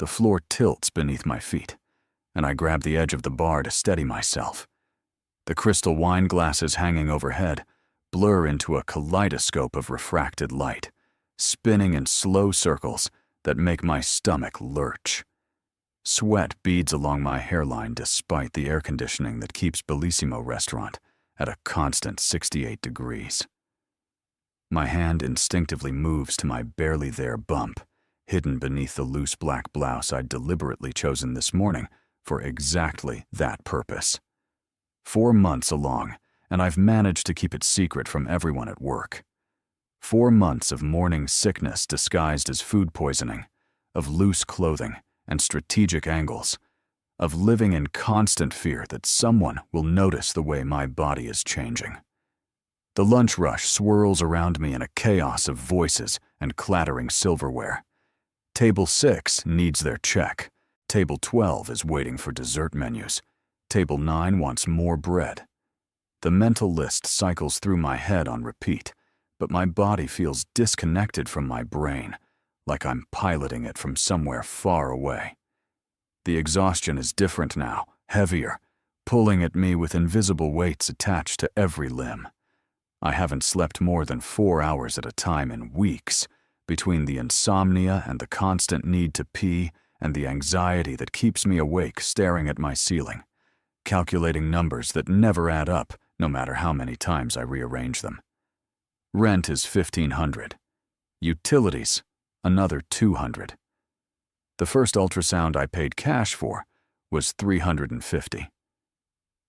The floor tilts beneath my feet, and I grab the edge of the bar to steady myself. The crystal wine glasses hanging overhead blur into a kaleidoscope of refracted light, spinning in slow circles that make my stomach lurch. Sweat beads along my hairline despite the air conditioning that keeps Bellissimo restaurant at a constant 68 degrees. My hand instinctively moves to my barely there bump, hidden beneath the loose black blouse I'd deliberately chosen this morning for exactly that purpose. 4 months along, and I've managed to keep it secret from everyone at work. 4 months of morning sickness disguised as food poisoning, of loose clothing and strategic angles, of living in constant fear that someone will notice the way my body is changing. The lunch rush swirls around me in a chaos of voices and clattering silverware. Table 6 needs their check. Table 12 is waiting for dessert menus. Table 9 wants more bread. The mental list cycles through my head on repeat, but my body feels disconnected from my brain, like I'm piloting it from somewhere far away. The exhaustion is different now, heavier, pulling at me with invisible weights attached to every limb. I haven't slept more than 4 hours at a time in weeks, between the insomnia and the constant need to pee and the anxiety that keeps me awake staring at my ceiling, calculating numbers that never add up no matter how many times I rearrange them. Rent is $1,500. Utilities, another $200. The first ultrasound I paid cash for was $350.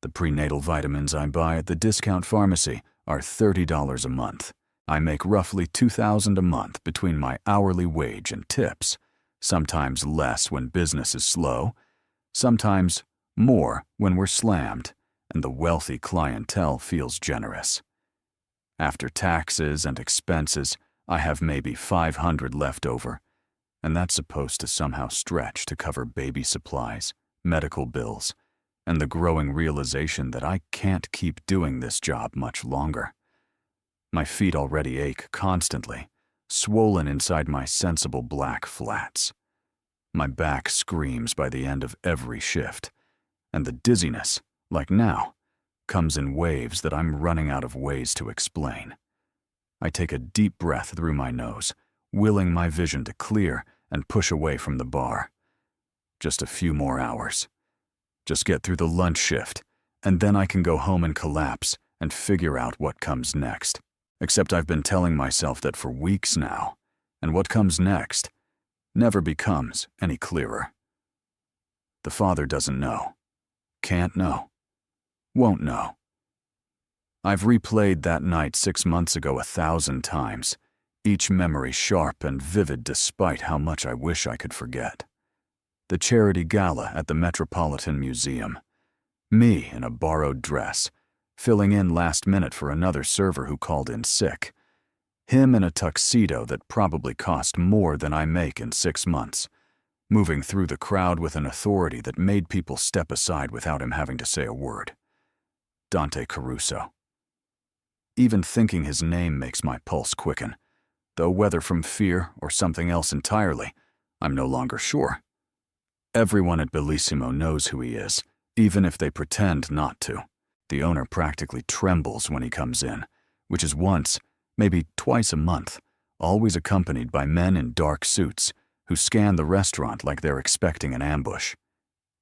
The prenatal vitamins I buy at the discount pharmacy are $30 a month. I make roughly $2,000 a month between my hourly wage and tips, sometimes less when business is slow, sometimes more when we're slammed and the wealthy clientele feels generous. After taxes and expenses, I have maybe $500 left over, and that's supposed to somehow stretch to cover baby supplies, medical bills, and the growing realization that I can't keep doing this job much longer. My feet already ache constantly, swollen inside my sensible black flats. My back screams by the end of every shift, and the dizziness, like now, comes in waves that I'm running out of ways to explain. I take a deep breath through my nose, willing my vision to clear and push away from the bar. Just a few more hours. Just get through the lunch shift, and then I can go home and collapse and figure out what comes next. Except I've been telling myself that for weeks now, and what comes next never becomes any clearer. The father doesn't know, can't know, won't know. I've replayed that night 6 months ago 1,000 times, each memory sharp and vivid despite how much I wish I could forget. The charity gala at the Metropolitan Museum. Me in a borrowed dress, filling in last minute for another server who called in sick. Him in a tuxedo that probably cost more than I make in 6 months, moving through the crowd with an authority that made people step aside without him having to say a word. Dante Caruso. Even thinking his name makes my pulse quicken, though whether from fear or something else entirely, I'm no longer sure. Everyone at Bellissimo knows who he is, even if they pretend not to. The owner practically trembles when he comes in, which is once, maybe twice a month, always accompanied by men in dark suits who scan the restaurant like they're expecting an ambush.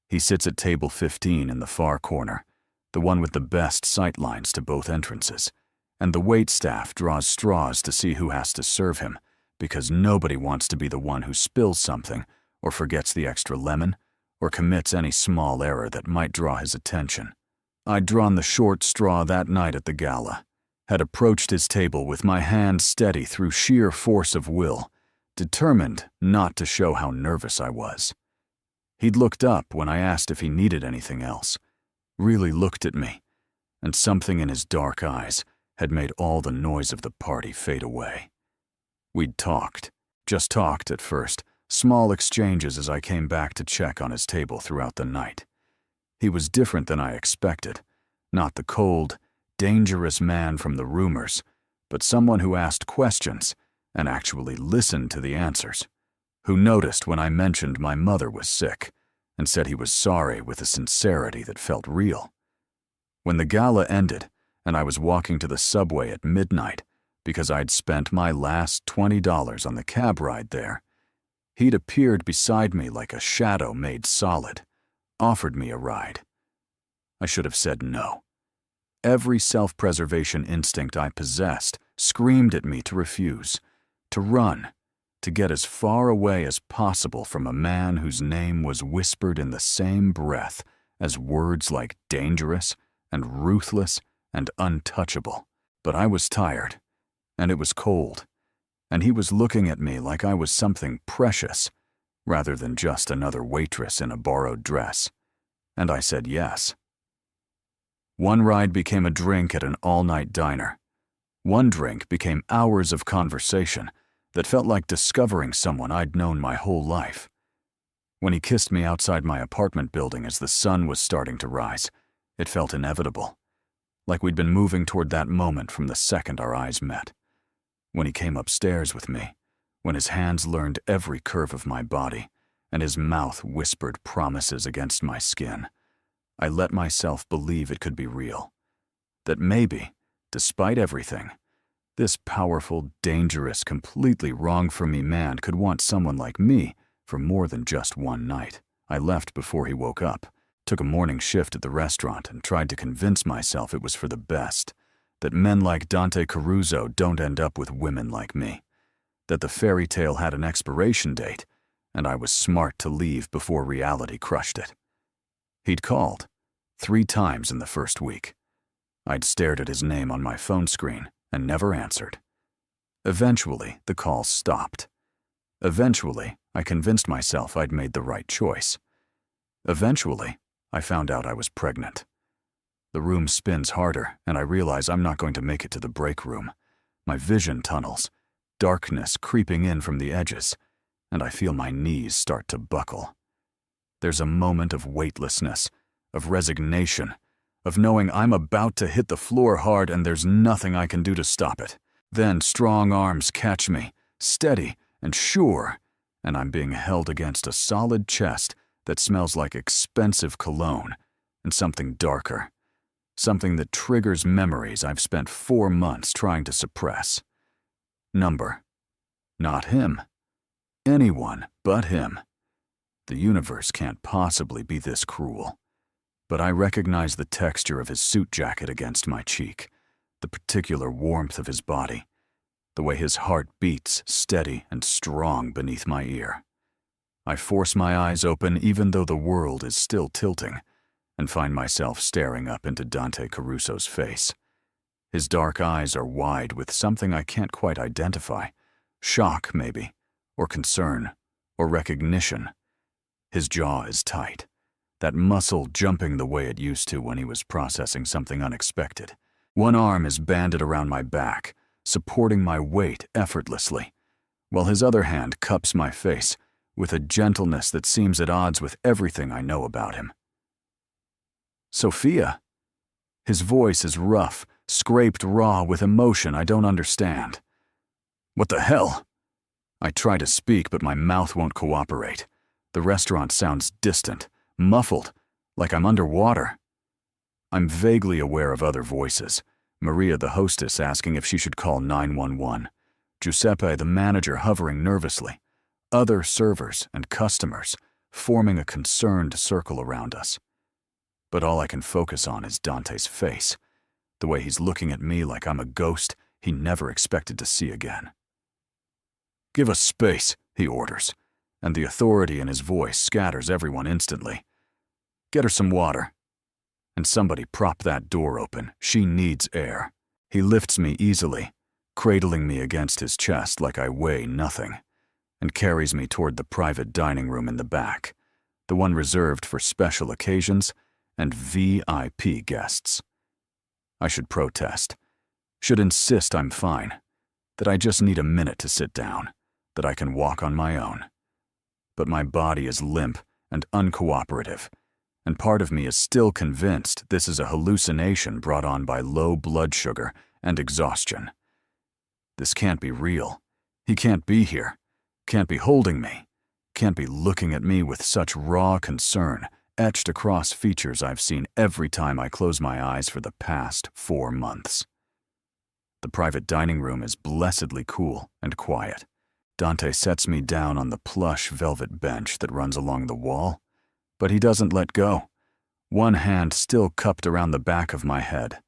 He sits at table 15 in the far corner, the one with the best sight lines to both entrances, and the wait staff draws straws to see who has to serve him, because nobody wants to be the one who spills something or forgets the extra lemon or commits any small error that might draw his attention. I'd drawn the short straw that night at the gala, had approached his table with my hand steady through sheer force of will, determined not to show how nervous I was. He'd looked up when I asked if he needed anything else, really looked at me, and something in his dark eyes had made all the noise of the party fade away. We'd talked, just talked at first, small exchanges as I came back to check on his table throughout the night. He was different than I expected, not the cold, dangerous man from the rumors, but someone who asked questions and actually listened to the answers. who noticed when I mentioned my mother was sick and said he was sorry with a sincerity that felt real. When the gala ended and I was walking to the subway at midnight because I'd spent my last $20 on the cab ride there, he'd appeared beside me like a shadow made solid, offered me a ride. I should have said no. Every self-preservation instinct I possessed screamed at me to refuse, to run, to get as far away as possible from a man whose name was whispered in the same breath as words like dangerous and ruthless and untouchable. But I was tired, and it was cold, and he was looking at me like I was something precious, rather than just another waitress in a borrowed dress, and I said yes. One ride became a drink at an all-night diner. One drink became hours of conversation that felt like discovering someone I'd known my whole life. When he kissed me outside my apartment building as the sun was starting to rise, it felt inevitable, like we'd been moving toward that moment from the second our eyes met. When he came upstairs with me, when his hands learned every curve of my body, and his mouth whispered promises against my skin, I let myself believe it could be real. That maybe, despite everything, this powerful, dangerous, completely wrong for me man could want someone like me for more than just one night. I left before he woke up, took a morning shift at the restaurant, and tried to convince myself it was for the best, that men like Dante Caruso don't end up with women like me, that the fairy tale had an expiration date, and I was smart to leave before reality crushed it. He'd called 3 times in the first week. I'd stared at his name on my phone screen and never answered. Eventually, the calls stopped. Eventually, I convinced myself I'd made the right choice. Eventually, I found out I was pregnant. The room spins harder, and I realize I'm not going to make it to the break room. My vision tunnels, darkness creeping in from the edges, and I feel my knees start to buckle. There's a moment of weightlessness, of resignation, of knowing I'm about to hit the floor hard and there's nothing I can do to stop it. Then strong arms catch me, steady and sure, and I'm being held against a solid chest that smells like expensive cologne and something darker, something that triggers memories I've spent 4 months trying to suppress. Number. Not him. Anyone but him. The universe can't possibly be this cruel. But I recognize the texture of his suit jacket against my cheek, the particular warmth of his body, the way his heart beats steady and strong beneath my ear. I force my eyes open even though the world is still tilting, and find myself staring up into Dante Caruso's face. His dark eyes are wide with something I can't quite identify, shock maybe, or concern, or recognition. His jaw is tight, that muscle jumping the way it used to when he was processing something unexpected. One arm is banded around my back, supporting my weight effortlessly, while his other hand cups my face with a gentleness that seems at odds with everything I know about him. Sophia. His voice is rough, scraped raw with emotion I don't understand. What the hell? I try to speak, but my mouth won't cooperate. The restaurant sounds distant, muffled, like I'm underwater. I'm vaguely aware of other voices. Maria, the hostess, asking if she should call 911. Giuseppe, the manager, hovering nervously. Other servers and customers, forming a concerned circle around us. But all I can focus on is Dante's face, the way he's looking at me like I'm a ghost he never expected to see again. "Give us space," he orders, and the authority in his voice scatters everyone instantly. "Get her some water." And somebody prop that door open. She needs air. He lifts me easily, cradling me against his chest like I weigh nothing, and carries me toward the private dining room in the back, the one reserved for special occasions and VIP guests. I should protest, should insist I'm fine, that I just need a minute to sit down, that I can walk on my own. But my body is limp and uncooperative, and part of me is still convinced this is a hallucination brought on by low blood sugar and exhaustion. This can't be real. He can't be here, can't be holding me. can't be looking at me with such raw concern etched across features I've seen every time I close my eyes for the past 4 months. The private dining room is blessedly cool and quiet. Dante sets me down on the plush velvet bench that runs along the wall, but he doesn't let go, one hand still cupped around the back of my head,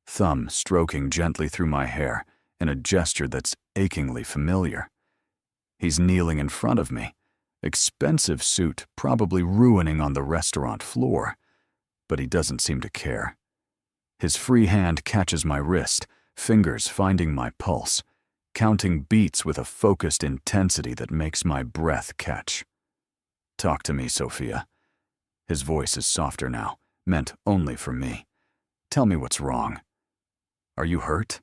thumb stroking gently through my hair in a gesture that's achingly familiar. He's kneeling in front of me, expensive suit probably ruining on the restaurant floor, but he doesn't seem to care. His free hand catches my wrist, fingers finding my pulse, counting beats with a focused intensity that makes my breath catch. "Talk to me, Sophia." His voice is softer now, meant only for me. "Tell me what's wrong. Are you hurt?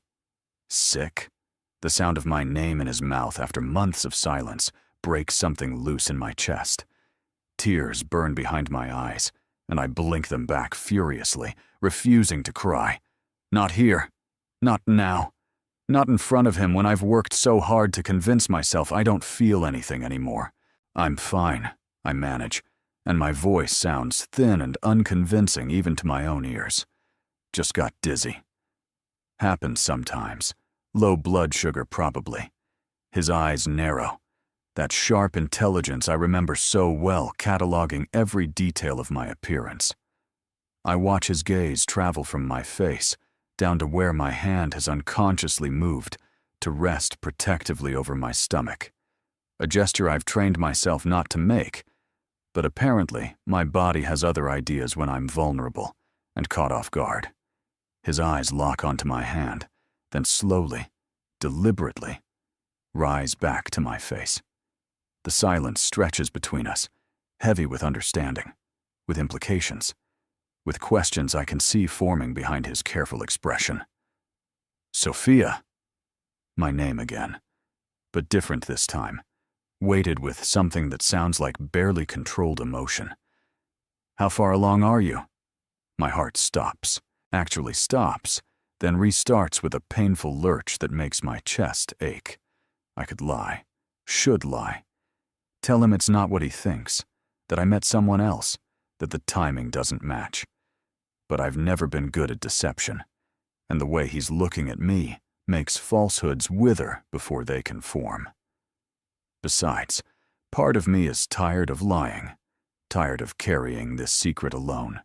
Sick?" The sound of my name in his mouth after months of silence breaks something loose in my chest. Tears burn behind my eyes, and I blink them back furiously, refusing to cry. Not here. Not now. Not in front of him when I've worked so hard to convince myself I don't feel anything anymore. "I'm fine," I manage, and my voice sounds thin and unconvincing even to my own ears. "Just got dizzy." Happens sometimes. Low blood sugar probably. His eyes narrow. That sharp intelligence I remember so well, cataloging every detail of my appearance. I watch his gaze travel from my face down to where my hand has unconsciously moved to rest protectively over my stomach. A gesture I've trained myself not to make, but apparently my body has other ideas when I'm vulnerable and caught off guard. His eyes lock onto my hand, then slowly, deliberately, rise back to my face. The silence stretches between us, heavy with understanding, with implications, with questions I can see forming behind his careful expression. "Sophia." My name again, but different this time, weighted with something that sounds like barely controlled emotion. "How far along are you?" My heart stops, actually stops, then restarts with a painful lurch that makes my chest ache. I could lie, should lie. Tell him it's not what he thinks, that I met someone else, that the timing doesn't match. But I've never been good at deception, and the way he's looking at me makes falsehoods wither before they can form. Besides, part of me is tired of lying, tired of carrying this secret alone,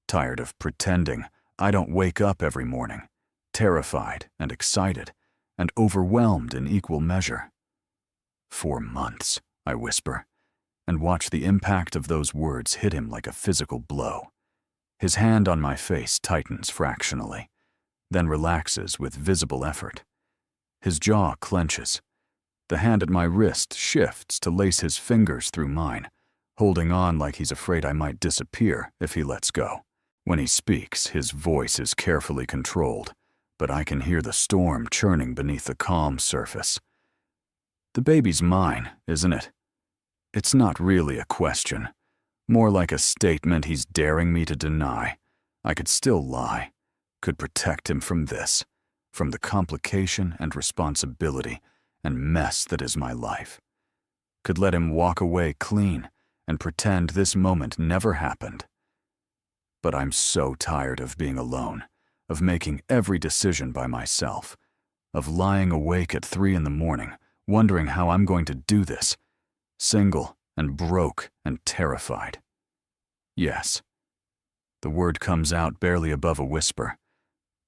tired of pretending I don't wake up every morning, terrified and excited, and overwhelmed in equal measure. 4 months, I whisper, and watch the impact of those words hit him like a physical blow. His hand on my face tightens fractionally, then relaxes with visible effort. His jaw clenches. The hand at my wrist shifts to lace his fingers through mine, holding on like he's afraid I might disappear if he lets go. When he speaks, his voice is carefully controlled, but I can hear the storm churning beneath the calm surface. "The baby's mine, isn't it?" It's not really a question, more like a statement he's daring me to deny. I could still lie, could protect him from this, from the complication and responsibility and mess that is my life. Could let him walk away clean and pretend this moment never happened. But I'm so tired of being alone, of making every decision by myself, of lying awake at 3 in the morning, wondering how I'm going to do this, single and broke and terrified. Yes. The word comes out barely above a whisper,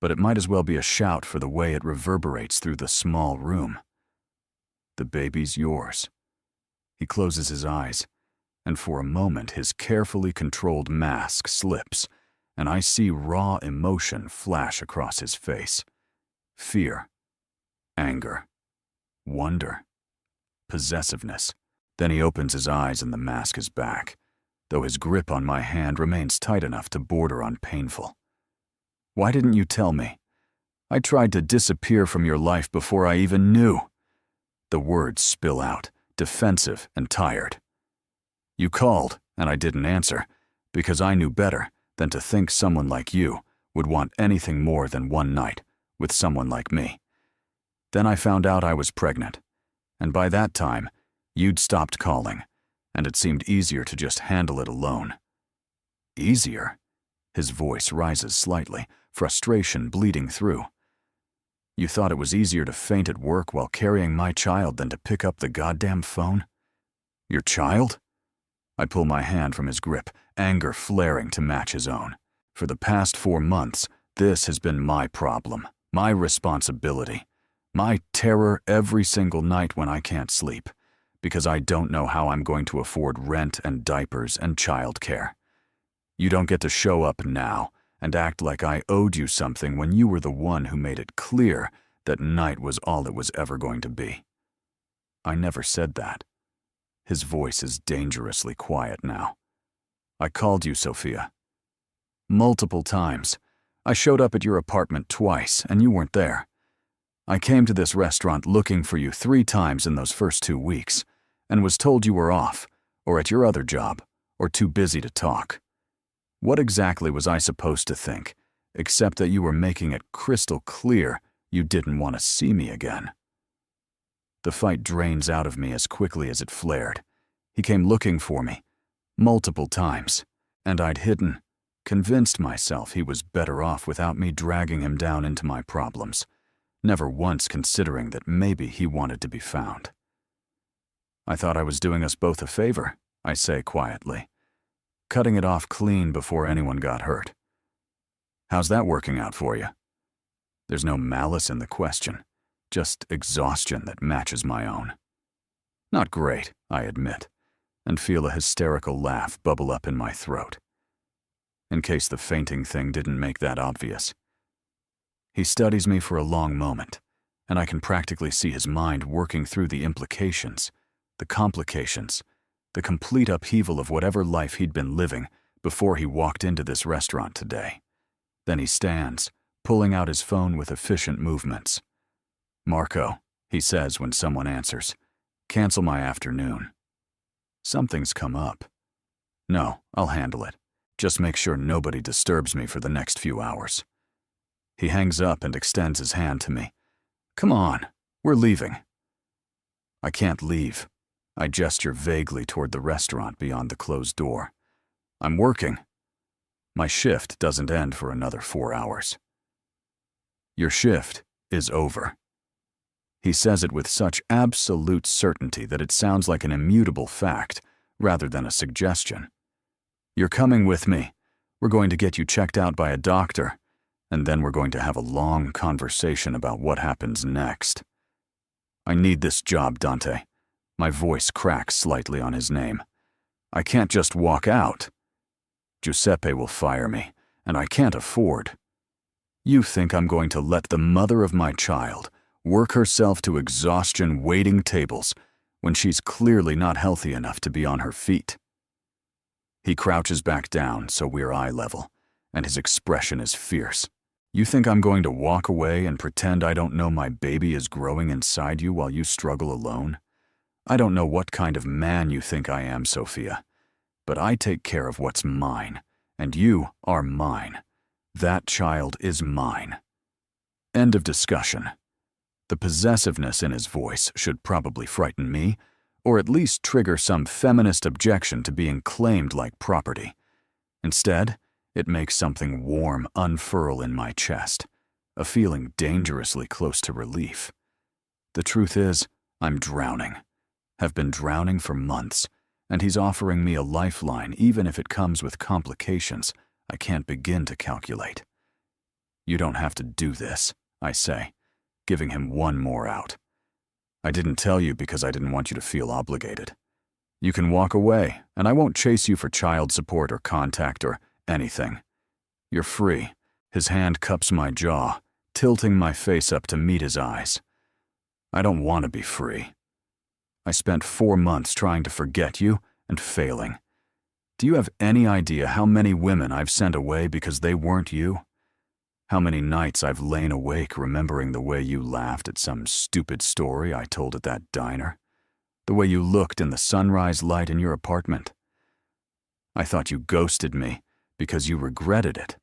but it might as well be a shout for the way it reverberates through the small room. "The baby's yours." He closes his eyes, and for a moment his carefully controlled mask slips, and I see raw emotion flash across his face. Fear, anger, wonder, possessiveness. Then he opens his eyes and the mask is back, though his grip on my hand remains tight enough to border on painful. "Why didn't you tell me? I tried to disappear from your life before I even knew." The words spill out, defensive and tired. "You called, and I didn't answer, because I knew better than to think someone like you would want anything more than one night with someone like me. Then I found out I was pregnant, and by that time, you'd stopped calling, and it seemed easier to just handle it alone. Easier? His voice rises slightly, frustration bleeding through. You thought it was easier to faint at work while carrying my child than to pick up the goddamn phone? Your child? I pull my hand from his grip, anger flaring to match his own. For the past 4 months, this has been my problem, my responsibility, my terror every single night when I can't sleep, because I don't know how I'm going to afford rent and diapers and childcare. You don't get to show up now and act like I owed you something when you were the one who made it clear that night was all it was ever going to be. I never said that. His voice is dangerously quiet now. I called you, Sophia. Multiple times. I showed up at your apartment twice, and you weren't there. I came to this restaurant looking for you 3 times in those first 2 weeks, and was told you were off, or at your other job, or too busy to talk. What exactly was I supposed to think, except that you were making it crystal clear you didn't want to see me again? The fight drains out of me as quickly as it flared. He came looking for me, multiple times, and I'd hidden, convinced myself he was better off without me dragging him down into my problems, never once considering that maybe he wanted to be found. I thought I was doing us both a favor, I say quietly, cutting it off clean before anyone got hurt. How's that working out for you? There's no malice in the question, just exhaustion that matches my own. Not great, I admit, and feel a hysterical laugh bubble up in my throat. In case the fainting thing didn't make that obvious. He studies me for a long moment, and I can practically see his mind working through the implications, the complications, the complete upheaval of whatever life he'd been living before he walked into this restaurant today. Then he stands, pulling out his phone with efficient movements. Marco, he says when someone answers, cancel my afternoon. Something's come up. No, I'll handle it. Just make sure nobody disturbs me for the next few hours. He hangs up and extends his hand to me. Come on, we're leaving. I can't leave. I gesture vaguely toward the restaurant beyond the closed door. I'm working. My shift doesn't end for another 4 hours. Your shift is over. He says it with such absolute certainty that it sounds like an immutable fact rather than a suggestion. You're coming with me. We're going to get you checked out by a doctor, and then we're going to have a long conversation about what happens next. I need this job, Dante. My voice cracks slightly on his name. I can't just walk out. Giuseppe will fire me, and I can't afford. You think I'm going to let the mother of my child work herself to exhaustion waiting tables when she's clearly not healthy enough to be on her feet? He crouches back down so we're eye level, and his expression is fierce. You think I'm going to walk away and pretend I don't know my baby is growing inside you while you struggle alone? I don't know what kind of man you think I am, Sophia, but I take care of what's mine, and you are mine. That child is mine. End of discussion. The possessiveness in his voice should probably frighten me, or at least trigger some feminist objection to being claimed like property. Instead, it makes something warm unfurl in my chest, a feeling dangerously close to relief. The truth is, I'm drowning. Have been drowning for months, and he's offering me a lifeline even if it comes with complications I can't begin to calculate. You don't have to do this, I say, giving him one more out. I didn't tell you because I didn't want you to feel obligated. You can walk away, and I won't chase you for child support or contact or anything. You're free. His hand cups my jaw, tilting my face up to meet his eyes. I don't want to be free. I spent 4 months trying to forget you and failing. Do you have any idea how many women I've sent away because they weren't you? How many nights I've lain awake remembering the way you laughed at some stupid story I told at that diner? The way you looked in the sunrise light in your apartment? I thought you ghosted me because you regretted it,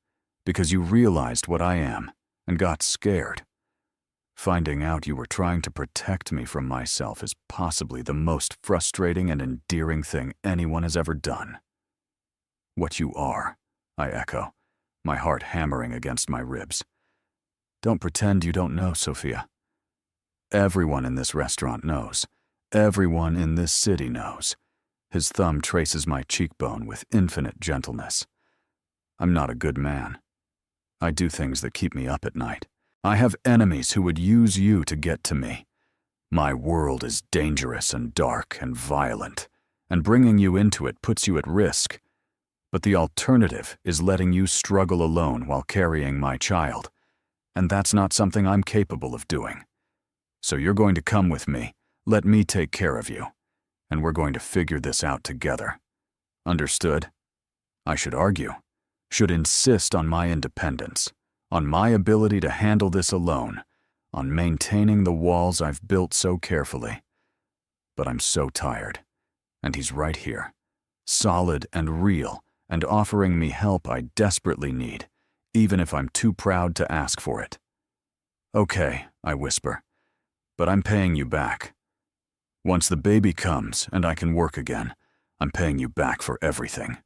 because you realized what I am and got scared. Finding out you were trying to protect me from myself is possibly the most frustrating and endearing thing anyone has ever done. What you are, I echo, my heart hammering against my ribs. Don't pretend you don't know, Sophia. Everyone in this restaurant knows. Everyone in this city knows. His thumb traces my cheekbone with infinite gentleness. I'm not a good man. I do things that keep me up at night. I have enemies who would use you to get to me. My world is dangerous and dark and violent, and bringing you into it puts you at risk. But the alternative is letting you struggle alone while carrying my child, and that's not something I'm capable of doing. So you're going to come with me, let me take care of you, and we're going to figure this out together. Understood? I should argue, should insist on my independence, on my ability to handle this alone, on maintaining the walls I've built so carefully. But I'm so tired, and he's right here, solid and real, and offering me help I desperately need, even if I'm too proud to ask for it. Okay, I whisper, but I'm paying you back. Once the baby comes and I can work again, I'm paying you back for everything.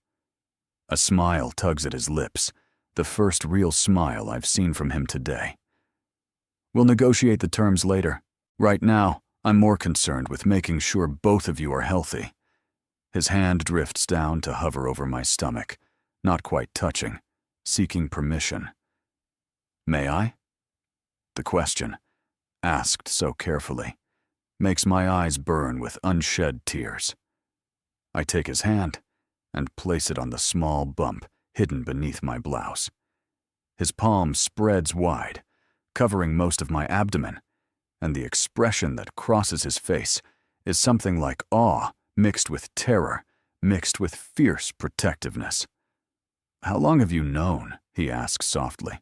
A smile tugs at his lips, the first real smile I've seen from him today. We'll negotiate the terms later. Right now, I'm more concerned with making sure both of you are healthy. His hand drifts down to hover over my stomach, not quite touching, seeking permission. May I? The question, asked so carefully, makes my eyes burn with unshed tears. I take his hand and place it on the small bump hidden beneath my blouse. His palm spreads wide, covering most of my abdomen, and the expression that crosses his face is something like awe mixed with terror, mixed with fierce protectiveness. How long have you known? He asks softly.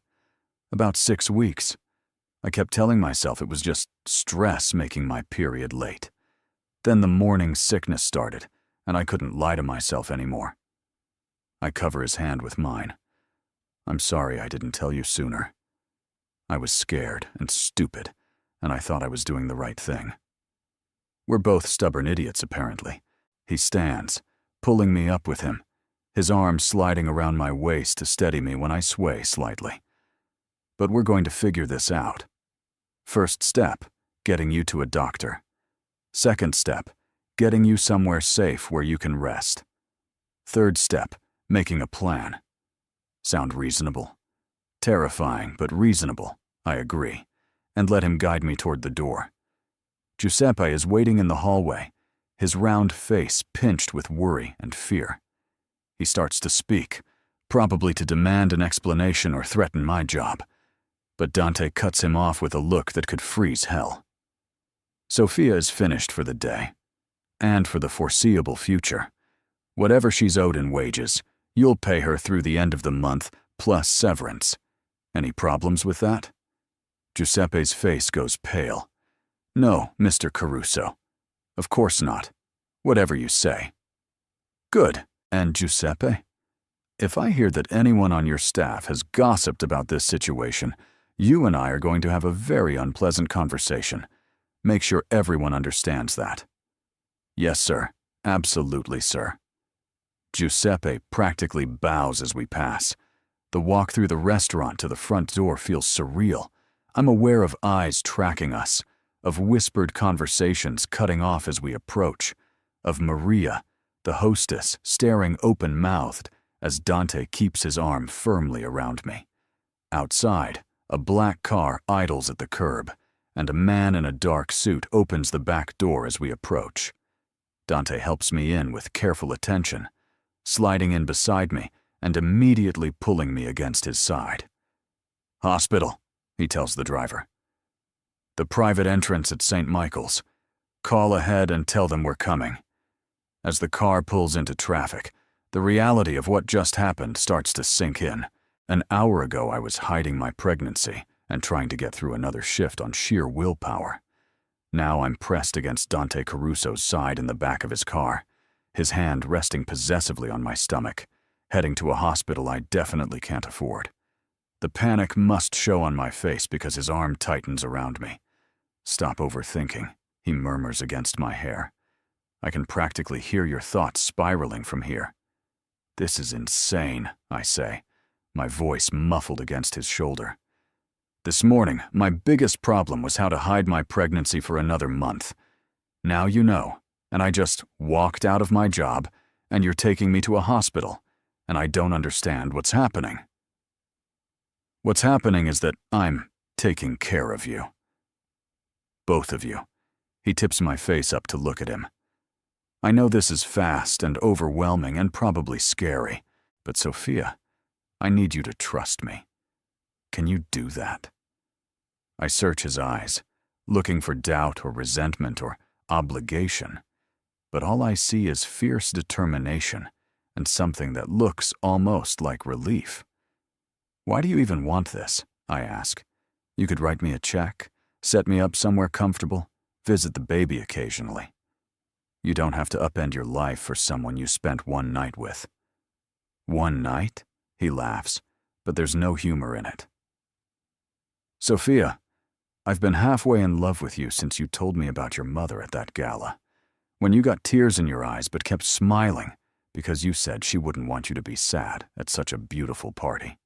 About 6 weeks. I kept telling myself it was just stress making my period late. Then the morning sickness started, and I couldn't lie to myself anymore. I cover his hand with mine. I'm sorry I didn't tell you sooner. I was scared and stupid, and I thought I was doing the right thing. We're both stubborn idiots, apparently. He stands, pulling me up with him, his arm sliding around my waist to steady me when I sway slightly. But we're going to figure this out. First step, getting you to a doctor. Second step, getting you somewhere safe where you can rest. Third step, making a plan. Sound reasonable? Terrifying, but reasonable, I agree, and let him guide me toward the door. Giuseppe is waiting in the hallway, his round face pinched with worry and fear. He starts to speak, probably to demand an explanation or threaten my job, but Dante cuts him off with a look that could freeze hell. Sophia is finished for the day, and for the foreseeable future. Whatever she's owed in wages, you'll pay her through the end of the month, plus severance. Any problems with that? Giuseppe's face goes pale. No, Mr. Caruso. Of course not. Whatever you say. Good. And Giuseppe? If I hear that anyone on your staff has gossiped about this situation, you and I are going to have a very unpleasant conversation. Make sure everyone understands that. Yes, sir. Absolutely, sir. Giuseppe practically bows as we pass. The walk through the restaurant to the front door feels surreal. I'm aware of eyes tracking us, of whispered conversations cutting off as we approach, of Maria, the hostess, staring open-mouthed as Dante keeps his arm firmly around me. Outside, a black car idles at the curb, and a man in a dark suit opens the back door as we approach. Dante helps me in with careful attention, sliding in beside me and immediately pulling me against his side. Hospital, he tells the driver. The private entrance at St. Michael's. Call ahead and tell them we're coming. As the car pulls into traffic, the reality of what just happened starts to sink in. An hour ago, I was hiding my pregnancy and trying to get through another shift on sheer willpower. Now I'm pressed against Dante Caruso's side in the back of his car, his hand resting possessively on my stomach, heading to a hospital I definitely can't afford. The panic must show on my face because his arm tightens around me. "Stop overthinking," he murmurs against my hair. "I can practically hear your thoughts spiraling from here." "This is insane," I say, my voice muffled against his shoulder. "This morning, my biggest problem was how to hide my pregnancy for another month. Now you know, and I just walked out of my job, and you're taking me to a hospital, and I don't understand what's happening." "What's happening is that I'm taking care of you. Both of you." He tips my face up to look at him. "I know this is fast and overwhelming and probably scary, but Sophia, I need you to trust me. Can you do that?" I search his eyes, looking for doubt or resentment or obligation, but all I see is fierce determination and something that looks almost like relief. "Why do you even want this?" I ask. "You could write me a check, set me up somewhere comfortable, visit the baby occasionally. You don't have to upend your life for someone you spent one night with." "One night?" He laughs, but there's no humor in it. "Sophia, I've been halfway in love with you since you told me about your mother at that gala. When you got tears in your eyes but kept smiling because you said she wouldn't want you to be sad at such a beautiful party.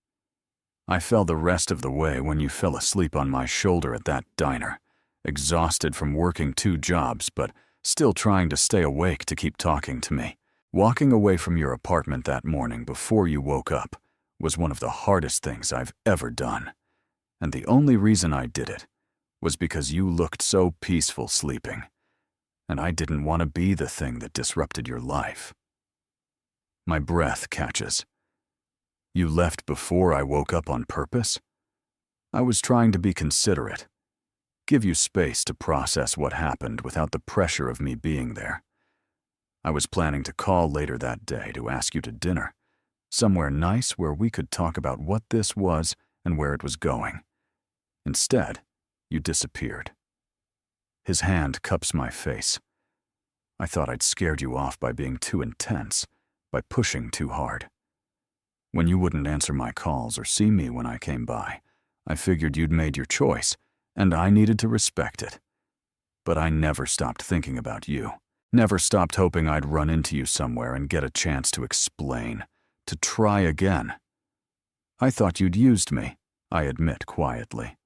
I fell the rest of the way when you fell asleep on my shoulder at that diner, exhausted from working 2 jobs but still trying to stay awake to keep talking to me. Walking away from your apartment that morning before you woke up was one of the hardest things I've ever done. And the only reason I did it was because you looked so peaceful sleeping, and I didn't want to be the thing that disrupted your life." My breath catches. "You left before I woke up on purpose?" "I was trying to be considerate, give you space to process what happened without the pressure of me being there. I was planning to call later that day to ask you to dinner, somewhere nice where we could talk about what this was and where it was going. Instead, you disappeared." His hand cups my face. "I thought I'd scared you off by being too intense, by pushing too hard. When you wouldn't answer my calls or see me when I came by, I figured you'd made your choice, and I needed to respect it. But I never stopped thinking about you, never stopped hoping I'd run into you somewhere and get a chance to explain, to try again. I thought you'd used me," I admit quietly.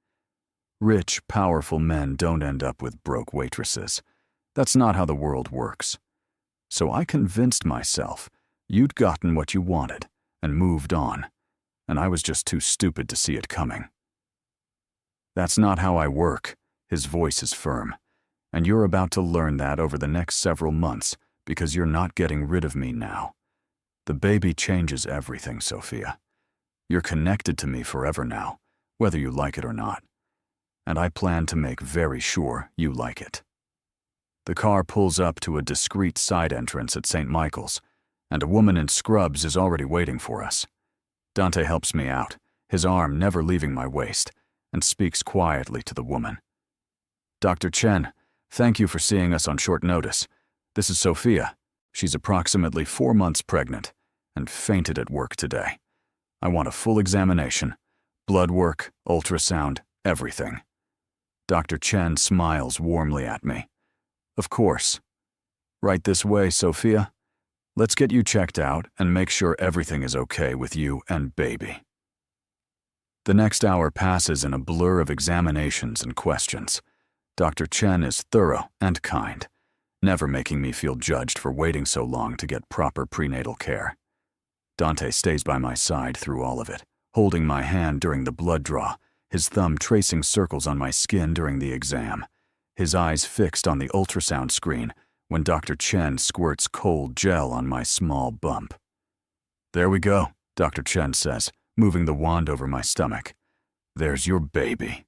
"Rich, powerful men don't end up with broke waitresses. That's not how the world works. So I convinced myself you'd gotten what you wanted and moved on, and I was just too stupid to see it coming." "That's not how I work." His voice is firm. "And you're about to learn that over the next several months because you're not getting rid of me now. The baby changes everything, Sophia. You're connected to me forever now, whether you like it or not. And I plan to make very sure you like it." The car pulls up to a discreet side entrance at St. Michael's, and a woman in scrubs is already waiting for us. Dante helps me out, his arm never leaving my waist, and speaks quietly to the woman. "Dr. Chen, thank you for seeing us on short notice. This is Sophia. She's approximately 4 months pregnant and fainted at work today. I want a full examination, blood work, ultrasound, everything." Dr. Chen smiles warmly at me. "Of course. Right this way, Sophia. Let's get you checked out and make sure everything is okay with you and baby." The next hour passes in a blur of examinations and questions. Dr. Chen is thorough and kind, never making me feel judged for waiting so long to get proper prenatal care. Dante stays by my side through all of it, holding my hand during the blood draw, his thumb tracing circles on my skin during the exam, his eyes fixed on the ultrasound screen when Dr. Chen squirts cold gel on my small bump. "There we go," Dr. Chen says, moving the wand over my stomach. "There's your baby."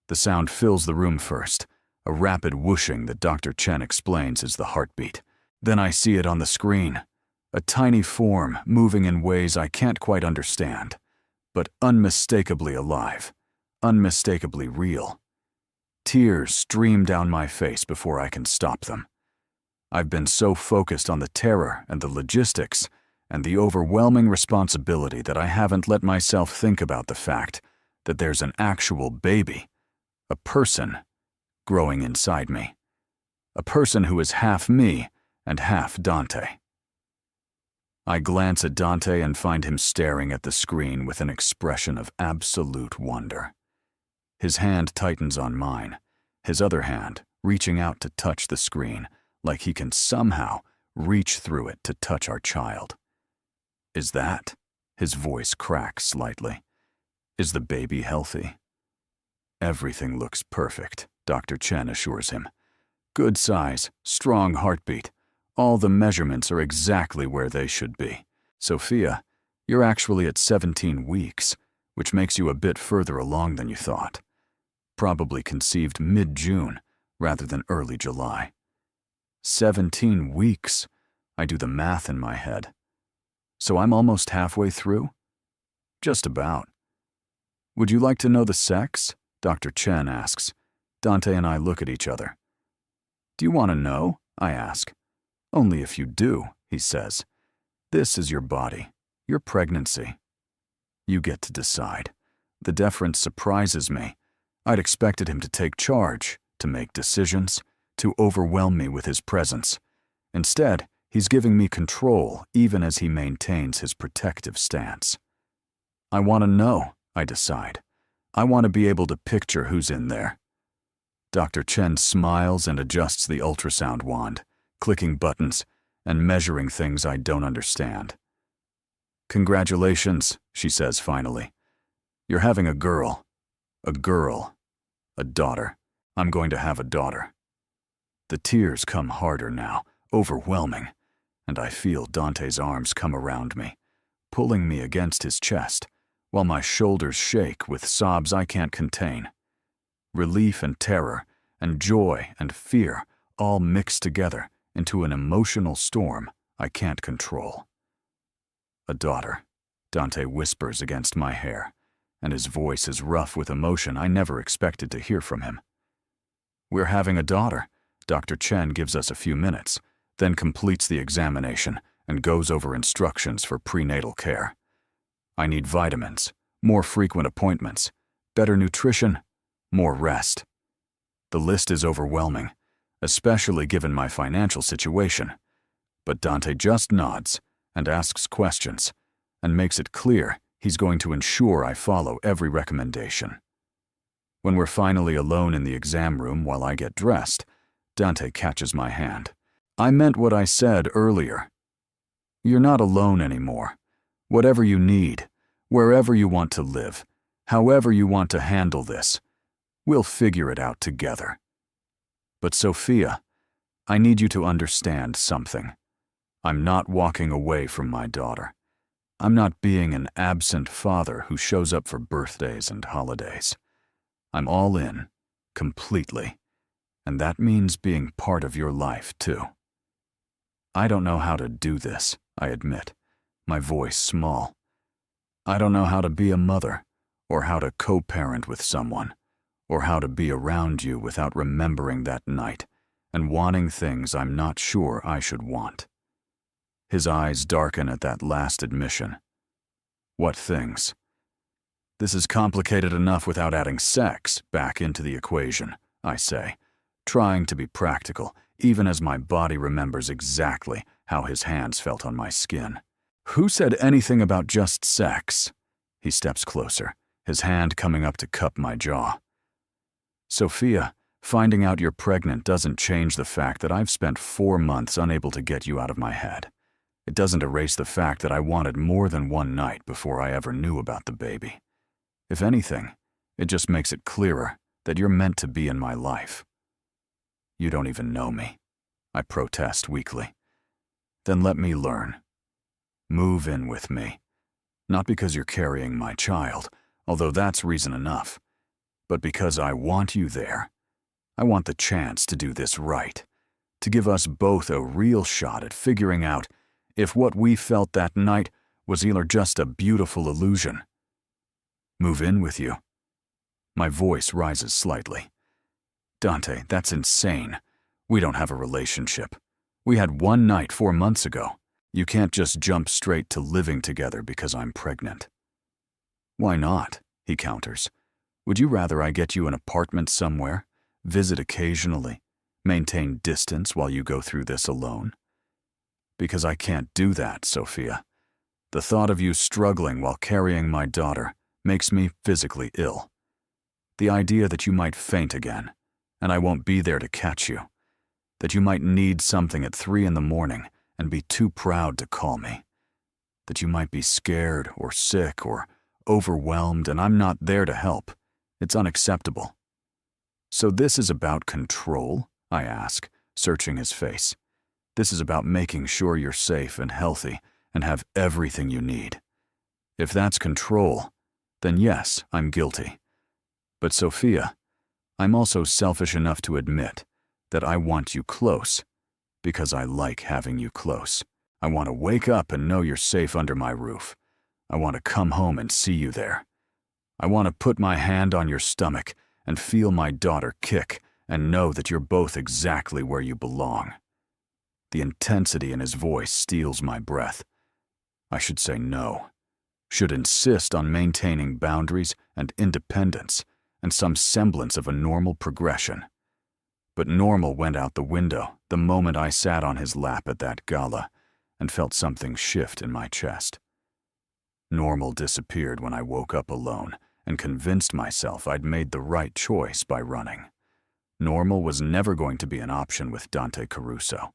The sound fills the room first, a rapid whooshing that Dr. Chen explains is the heartbeat. Then I see it on the screen, a tiny form moving in ways I can't quite understand, but unmistakably alive, unmistakably real. Tears stream down my face before I can stop them. I've been so focused on the terror and the logistics, and the overwhelming responsibility that I haven't let myself think about the fact that there's an actual baby, a person, growing inside me. A person who is half me and half Dante. I glance at Dante and find him staring at the screen with an expression of absolute wonder. His hand tightens on mine, his other hand reaching out to touch the screen like he can somehow reach through it to touch our child. Is that? His voice cracks slightly. Is the baby healthy? Everything looks perfect, Dr. Chen assures him. Good size, strong heartbeat. All the measurements are exactly where they should be. Sophia, you're actually at 17 weeks, which makes you a bit further along than you thought. Probably conceived mid-June rather than early July. 17 weeks. I do the math in my head. So I'm almost halfway through? Just about. Would you like to know the sex? Dr. Chen asks. Dante and I look at each other. Do you want to know? I ask. Only if you do, he says. This is your body, your pregnancy. You get to decide. The deference surprises me. I'd expected him to take charge, to make decisions, to overwhelm me with his presence. Instead, he's giving me control even as he maintains his protective stance. I want to know, I decide. I want to be able to picture who's in there. Dr. Chen smiles and adjusts the ultrasound wand, clicking buttons and measuring things I don't understand. Congratulations, she says finally. You're having a girl. A girl. A daughter. I'm going to have a daughter. The tears come harder now, overwhelming, and I feel Dante's arms come around me, pulling me against his chest, while my shoulders shake with sobs I can't contain. Relief and terror, and joy and fear all mixed together into an emotional storm I can't control. A daughter, Dante whispers against my hair, and his voice is rough with emotion I never expected to hear from him. We're having a daughter. Dr. Chen gives us a few minutes, then completes the examination and goes over instructions for prenatal care. I need vitamins, more frequent appointments, better nutrition, more rest. The list is overwhelming, especially given my financial situation, but Dante just nods and asks questions and makes it clear he's going to ensure I follow every recommendation. When we're finally alone in the exam room while I get dressed, Dante catches my hand. I meant what I said earlier. You're not alone anymore. Whatever you need, wherever you want to live, however you want to handle this, we'll figure it out together. But Sophia, I need you to understand something. I'm not walking away from my daughter. I'm not being an absent father who shows up for birthdays and holidays. I'm all in, completely, and that means being part of your life, too. I don't know how to do this, I admit, my voice small. I don't know how to be a mother, or how to co-parent with someone, or how to be around you without remembering that night and wanting things I'm not sure I should want. His eyes darken at that last admission. What things? This is complicated enough without adding sex back into the equation, I say, trying to be practical, even as my body remembers exactly how his hands felt on my skin. Who said anything about just sex? He steps closer, his hand coming up to cup my jaw. Sophia, finding out you're pregnant doesn't change the fact that I've spent 4 months unable to get you out of my head. It doesn't erase the fact that I wanted more than one night before I ever knew about the baby. If anything, it just makes it clearer that you're meant to be in my life. You don't even know me, I protest weakly. Then let me learn. Move in with me. Not because you're carrying my child, although that's reason enough, but because I want you there. I want the chance to do this right, to give us both a real shot at figuring out if what we felt that night was either just a beautiful illusion. Move in with you. My voice rises slightly. Dante, that's insane. We don't have a relationship. We had one night 4 months ago. You can't just jump straight to living together because I'm pregnant." "Why not?" he counters. "Would you rather I get you an apartment somewhere, visit occasionally, maintain distance while you go through this alone?" "Because I can't do that, Sophia. The thought of you struggling while carrying my daughter makes me physically ill. The idea that you might faint again, and I won't be there to catch you. That you might need something at 3 in the morning and be too proud to call me. That you might be scared or sick or overwhelmed and I'm not there to help. It's unacceptable." "So this is about control?" I ask, searching his face. "This is about making sure you're safe and healthy and have everything you need. If that's control, then yes, I'm guilty. But Sophia, I'm also selfish enough to admit that I want you close because I like having you close. I want to wake up and know you're safe under my roof. I want to come home and see you there. I want to put my hand on your stomach and feel my daughter kick and know that you're both exactly where you belong." The intensity in his voice steals my breath. I should say no. Should insist on maintaining boundaries and independence and some semblance of a normal progression. But normal went out the window the moment I sat on his lap at that gala and felt something shift in my chest. Normal disappeared when I woke up alone and convinced myself I'd made the right choice by running. Normal was never going to be an option with Dante Caruso.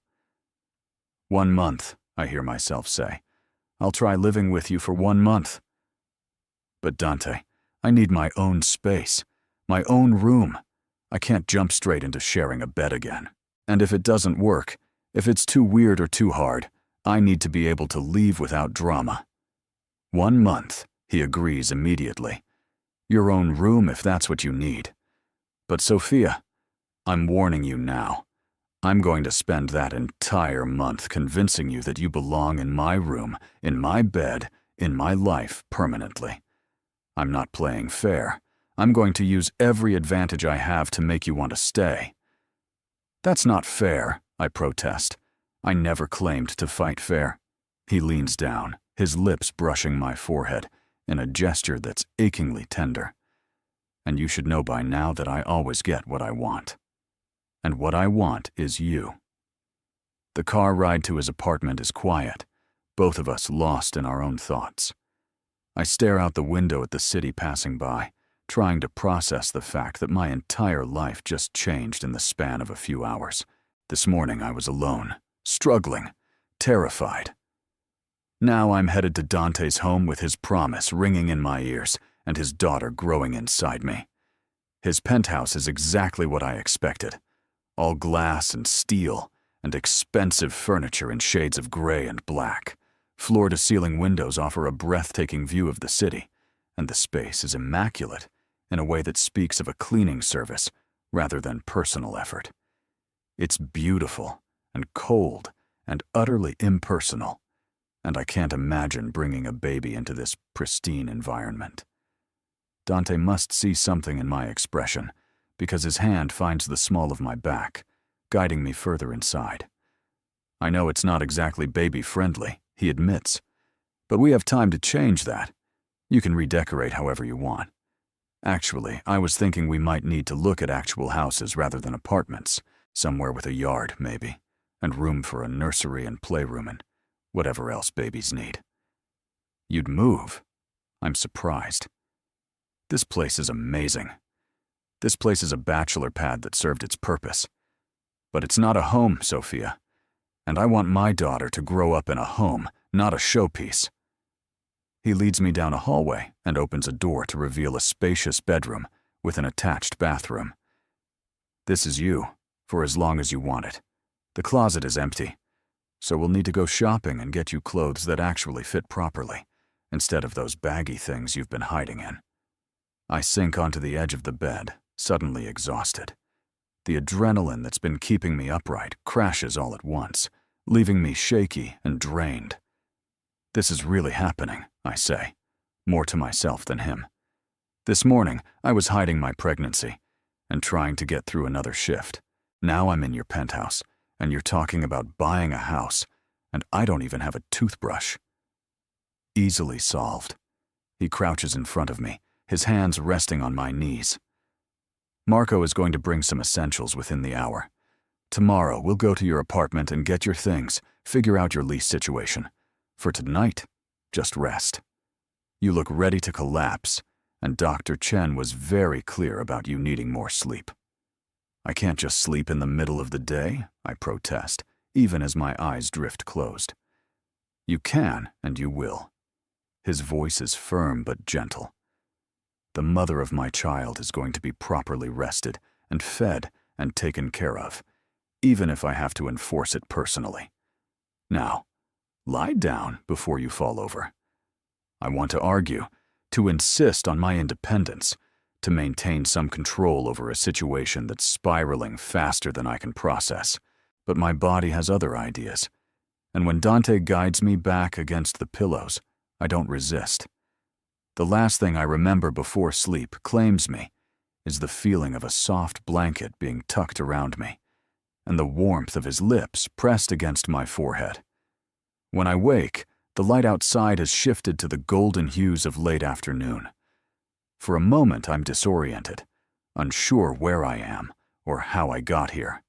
"1 month," I hear myself say. "I'll try living with you for 1 month." "But Dante, I need my own space, my own room. I can't jump straight into sharing a bed again. And if it doesn't work, if it's too weird or too hard, I need to be able to leave without drama." 1 month, he agrees immediately. "Your own room if that's what you need. But Sophia, I'm warning you now. I'm going to spend that entire month convincing you that you belong in my room, in my bed, in my life permanently. I'm not playing fair. I'm going to use every advantage I have to make you want to stay." "That's not fair," I protest. "I never claimed to fight fair." He leans down, his lips brushing my forehead in a gesture that's achingly tender. "And you should know by now that I always get what I want. And what I want is you." The car ride to his apartment is quiet, both of us lost in our own thoughts. I stare out the window at the city passing by, trying to process the fact that my entire life just changed in the span of a few hours. This morning I was alone, struggling, terrified. Now I'm headed to Dante's home with his promise ringing in my ears and his daughter growing inside me. His penthouse is exactly what I expected. All glass and steel and expensive furniture in shades of gray and black. Floor-to-ceiling windows offer a breathtaking view of the city, and the space is immaculate in a way that speaks of a cleaning service rather than personal effort. It's beautiful and cold and utterly impersonal, and I can't imagine bringing a baby into this pristine environment. Dante must see something in my expression, because his hand finds the small of my back, guiding me further inside. I know it's not exactly baby-friendly, he admits, but we have time to change that. You can redecorate however you want. Actually, I was thinking we might need to look at actual houses rather than apartments, somewhere with a yard, maybe, and room for a nursery and playroom and whatever else babies need. You'd move? I'm surprised. This place is amazing. This place is a bachelor pad that served its purpose. But it's not a home, Sophia. And I want my daughter to grow up in a home, not a showpiece. He leads me down a hallway and opens a door to reveal a spacious bedroom with an attached bathroom. This is you, for as long as you want it. The closet is empty, so we'll need to go shopping and get you clothes that actually fit properly, instead of those baggy things you've been hiding in. I sink onto the edge of the bed, suddenly exhausted. The adrenaline that's been keeping me upright crashes all at once, leaving me shaky and drained. This is really happening, I say, more to myself than him. This morning, I was hiding my pregnancy and trying to get through another shift. Now I'm in your penthouse, and you're talking about buying a house and I don't even have a toothbrush. Easily solved. He crouches in front of me, his hands resting on my knees. Marco is going to bring some essentials within the hour. Tomorrow, we'll go to your apartment and get your things, figure out your lease situation. For tonight, just rest. You look ready to collapse, and Dr. Chen was very clear about you needing more sleep. I can't just sleep in the middle of the day, I protest, even as my eyes drift closed. You can, and you will. His voice is firm but gentle. The mother of my child is going to be properly rested and fed and taken care of, even if I have to enforce it personally. Now, lie down before you fall over. I want to argue, to insist on my independence, to maintain some control over a situation that's spiraling faster than I can process. But my body has other ideas, and when Dante guides me back against the pillows, I don't resist. The last thing I remember before sleep claims me is the feeling of a soft blanket being tucked around me, and the warmth of his lips pressed against my forehead. When I wake, the light outside has shifted to the golden hues of late afternoon. For a moment, I'm disoriented, unsure where I am or how I got here.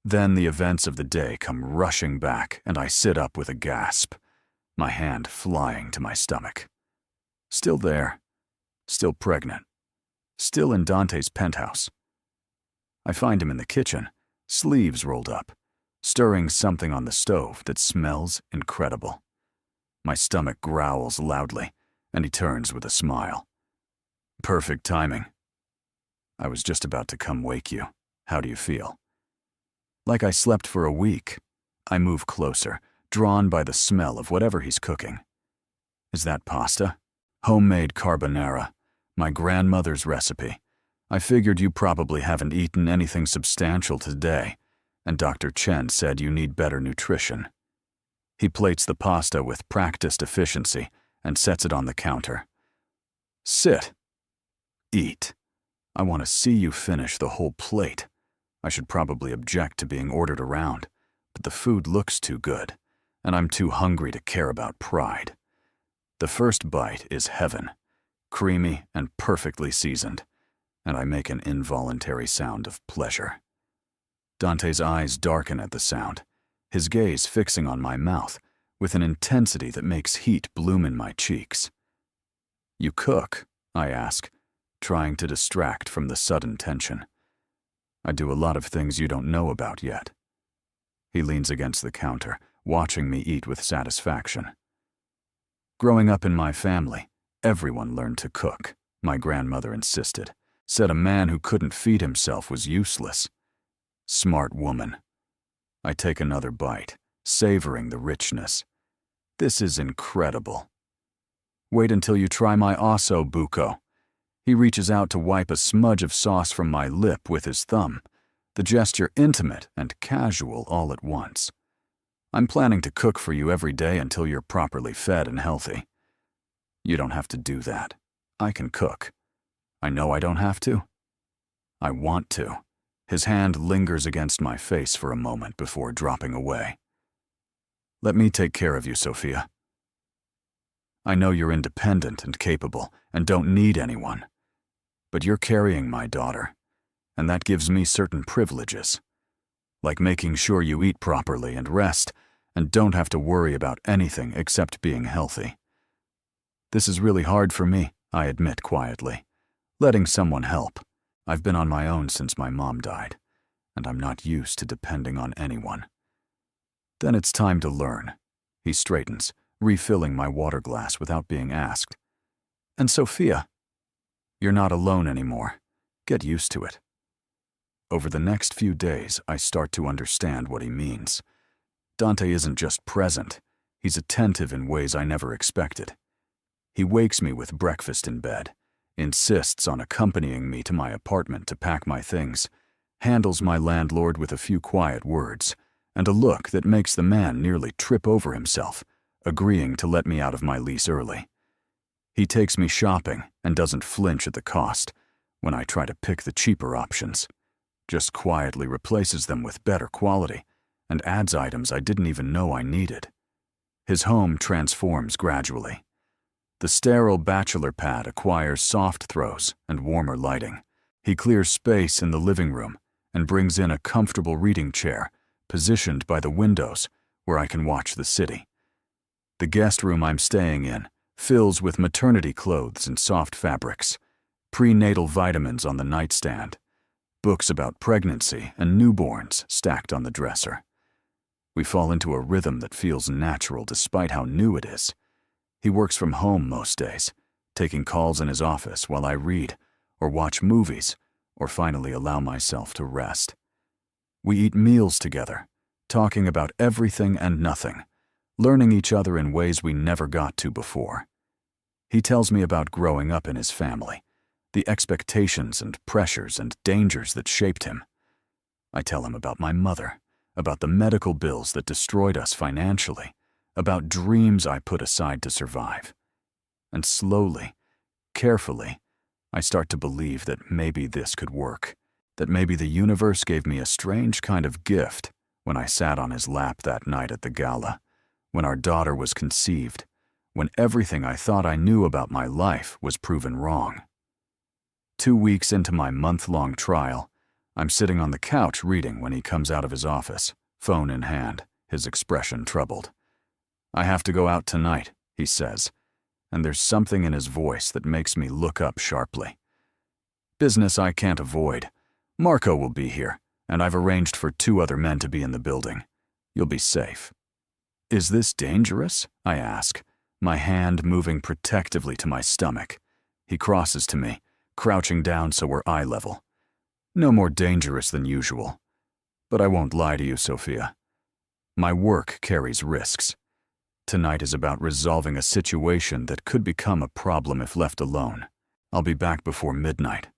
Then the events of the day come rushing back, and I sit up with a gasp, my hand flying to my stomach. Still there, still pregnant, still in Dante's penthouse. I find him in the kitchen, sleeves rolled up, stirring something on the stove that smells incredible. My stomach growls loudly, and he turns with a smile. Perfect timing. I was just about to come wake you. How do you feel? Like I slept for a week. I move closer, drawn by the smell of whatever he's cooking. Is that pasta? Homemade carbonara, my grandmother's recipe. I figured you probably haven't eaten anything substantial today, and Dr. Chen said you need better nutrition. He plates the pasta with practiced efficiency and sets it on the counter. Sit. Eat. I want to see you finish the whole plate. I should probably object to being ordered around, but the food looks too good, and I'm too hungry to care about pride. The first bite is heaven, creamy and perfectly seasoned, and I make an involuntary sound of pleasure. Dante's eyes darken at the sound, his gaze fixing on my mouth with an intensity that makes heat bloom in my cheeks. You cook? I ask, trying to distract from the sudden tension. I do a lot of things you don't know about yet. He leans against the counter, watching me eat with satisfaction. Growing up in my family, everyone learned to cook, my grandmother insisted, said a man who couldn't feed himself was useless. Smart woman. I take another bite, savoring the richness. This is incredible. Wait until you try my osso buco. He reaches out to wipe a smudge of sauce from my lip with his thumb, the gesture intimate and casual all at once. I'm planning to cook for you every day until you're properly fed and healthy. You don't have to do that. I can cook. I know I don't have to. I want to. His hand lingers against my face for a moment before dropping away. Let me take care of you, Sophia. I know you're independent and capable and don't need anyone. But you're carrying my daughter, and that gives me certain privileges, like making sure you eat properly and rest and don't have to worry about anything except being healthy. This is really hard for me, I admit quietly. Letting someone help. I've been on my own since my mom died, and I'm not used to depending on anyone. Then it's time to learn. He straightens, refilling my water glass without being asked. And Sophia, you're not alone anymore. Get used to it. Over the next few days, I start to understand what he means. Dante isn't just present, he's attentive in ways I never expected. He wakes me with breakfast in bed, insists on accompanying me to my apartment to pack my things, handles my landlord with a few quiet words, and a look that makes the man nearly trip over himself, agreeing to let me out of my lease early. He takes me shopping and doesn't flinch at the cost when I try to pick the cheaper options, just quietly replaces them with better quality and adds items I didn't even know I needed. His home transforms gradually. The sterile bachelor pad acquires soft throws and warmer lighting. He clears space in the living room and brings in a comfortable reading chair positioned by the windows where I can watch the city. The guest room I'm staying in fills with maternity clothes and soft fabrics, prenatal vitamins on the nightstand, books about pregnancy and newborns stacked on the dresser. We fall into a rhythm that feels natural despite how new it is. He works from home most days, taking calls in his office while I read or watch movies or finally allow myself to rest. We eat meals together, talking about everything and nothing, learning each other in ways we never got to before. He tells me about growing up in his family, the expectations and pressures and dangers that shaped him. I tell him about my mother, about the medical bills that destroyed us financially, about dreams I put aside to survive. And slowly, carefully, I start to believe that maybe this could work, that maybe the universe gave me a strange kind of gift when I sat on his lap that night at the gala, when our daughter was conceived, when everything I thought I knew about my life was proven wrong. 2 weeks into my month-long trial, I'm sitting on the couch reading when he comes out of his office, phone in hand, his expression troubled. "I have to go out tonight," he says, and there's something in his voice that makes me look up sharply. "Business I can't avoid. Marco will be here, and I've arranged for 2 other men to be in the building. You'll be safe." "Is this dangerous?" I ask, my hand moving protectively to my stomach. He crosses to me, crouching down so we're eye level. "No more dangerous than usual. But I won't lie to you, Sophia. My work carries risks. Tonight is about resolving a situation that could become a problem if left alone. I'll be back before midnight,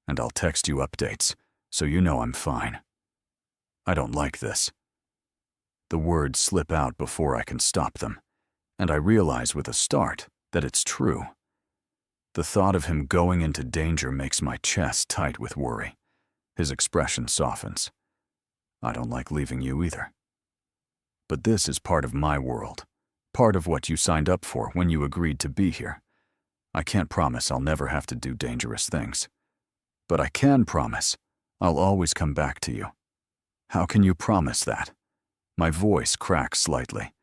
and I'll text you updates, so you know I'm fine." I don't like this. The words slip out before I can stop them, and I realize with a start that it's true. The thought of him going into danger makes my chest tight with worry. His expression softens. "I don't like leaving you either. But this is part of my world, part of what you signed up for when you agreed to be here. I can't promise I'll never have to do dangerous things. But I can promise I'll always come back to you." "How can you promise that?" My voice cracks slightly.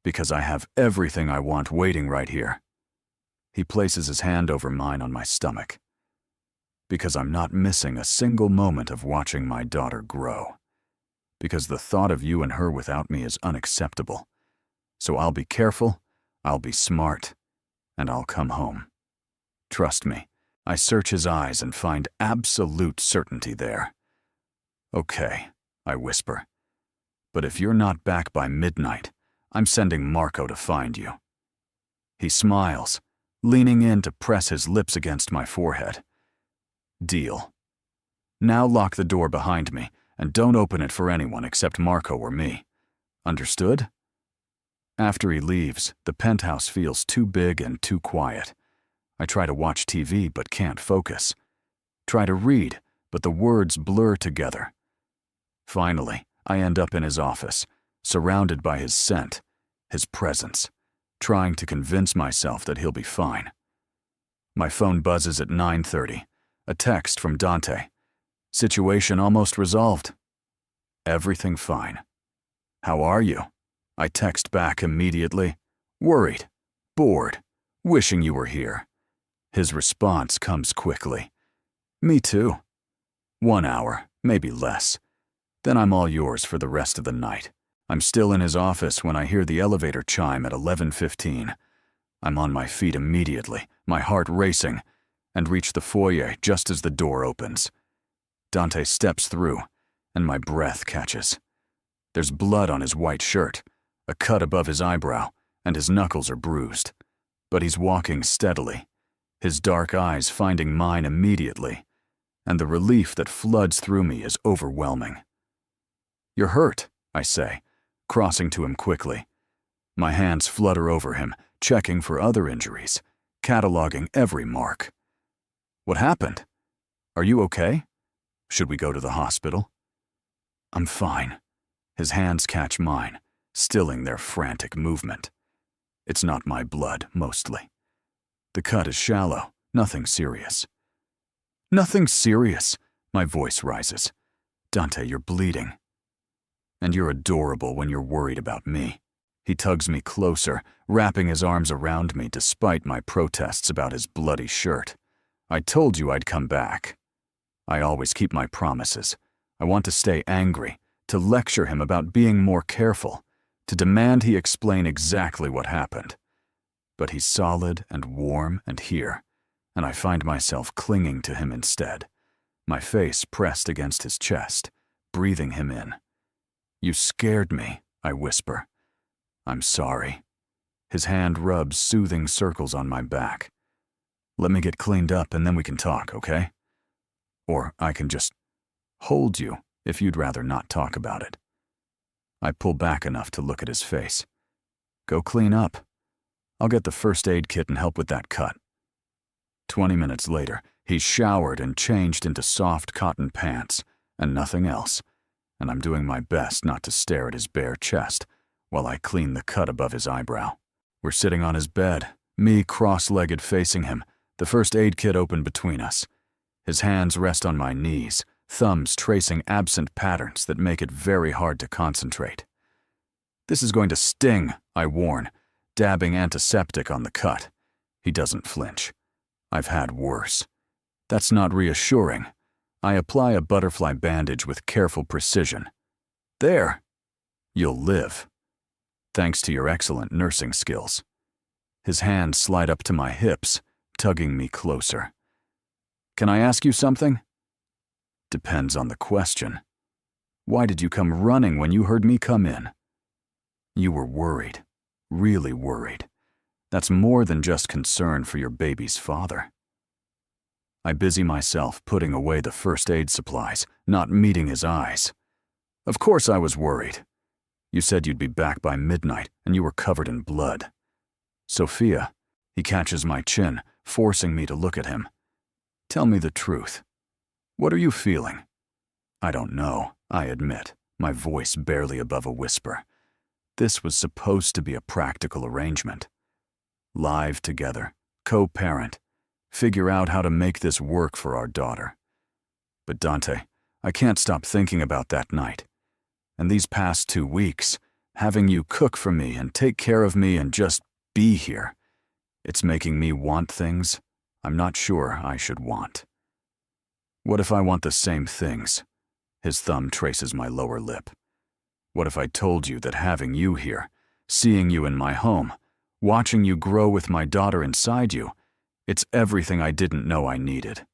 "Because I have everything I want waiting right here." He places his hand over mine on my stomach. "Because I'm not missing a single moment of watching my daughter grow. Because the thought of you and her without me is unacceptable. So I'll be careful, I'll be smart, and I'll come home. Trust me." I search his eyes and find absolute certainty there. "Okay," I whisper. "But if you're not back by midnight, I'm sending Marco to find you." He smiles, leaning in to press his lips against my forehead. "Deal. Now lock the door behind me and don't open it for anyone except Marco or me. Understood?" After he leaves, the penthouse feels too big and too quiet. I try to watch TV but can't focus. Try to read, but the words blur together. Finally, I end up in his office, surrounded by his scent, his presence, trying to convince myself that he'll be fine. My phone buzzes at 9:30, a text from Dante. "Situation almost resolved. Everything fine. How are you?" I text back immediately. "Worried, bored, wishing you were here." His response comes quickly. "Me too. 1 hour, maybe less. Then I'm all yours for the rest of the night." I'm still in his office when I hear the elevator chime at 11:15. I'm on my feet immediately, my heart racing, and reach the foyer just as the door opens. Dante steps through, and my breath catches. There's blood on his white shirt, a cut above his eyebrow, and his knuckles are bruised. But he's walking steadily, his dark eyes finding mine immediately, and the relief that floods through me is overwhelming. "You're hurt," I say, crossing to him quickly. My hands flutter over him, checking for other injuries, cataloging every mark. "What happened? Are you okay? Should we go to the hospital?" "I'm fine." His hands catch mine, stilling their frantic movement. It's not my blood, mostly. The cut is shallow, nothing serious. Nothing serious, my voice rises. Dante, you're bleeding. And you're adorable when you're worried about me. He tugs me closer, wrapping his arms around me despite my protests about his bloody shirt. I told you I'd come back. I always keep my promises. I want to stay angry, to lecture him about being more careful, to demand he explain exactly what happened. But he's solid and warm and here, and I find myself clinging to him instead, my face pressed against his chest, breathing him in. You scared me, I whisper. I'm sorry. His hand rubs soothing circles on my back. Let me get cleaned up and then we can talk, okay? Or I can just hold you if you'd rather not talk about it. I pull back enough to look at his face. Go clean up. I'll get the first aid kit and help with that cut. 20 minutes later, he's showered and changed into soft cotton pants and nothing else, and I'm doing my best not to stare at his bare chest while I clean the cut above his eyebrow. We're sitting on his bed, me cross-legged facing him, the first aid kit open between us. His hands rest on my knees, thumbs tracing absent patterns that make it very hard to concentrate. This is going to sting, I warn, dabbing antiseptic on the cut. He doesn't flinch. I've had worse. That's not reassuring. I apply a butterfly bandage with careful precision. There. You'll live. Thanks to your excellent nursing skills. His hands slide up to my hips, tugging me closer. Can I ask you something? Depends on the question. Why did you come running when you heard me come in? You were worried, really worried. That's more than just concern for your baby's father. I busy myself putting away the first aid supplies, not meeting his eyes. Of course I was worried. You said you'd be back by midnight, and you were covered in blood. Sophia, he catches my chin, forcing me to look at him. Tell me the truth. What are you feeling? I don't know, I admit, my voice barely above a whisper. This was supposed to be a practical arrangement. Live together, co-parent, figure out how to make this work for our daughter. But Dante, I can't stop thinking about that night. And these past 2 weeks, having you cook for me and take care of me and just be here, it's making me want things I'm not sure I should want. What if I want the same things? His thumb traces my lower lip. What if I told you that having you here, seeing you in my home, watching you grow with my daughter inside you, it's everything I didn't know I needed?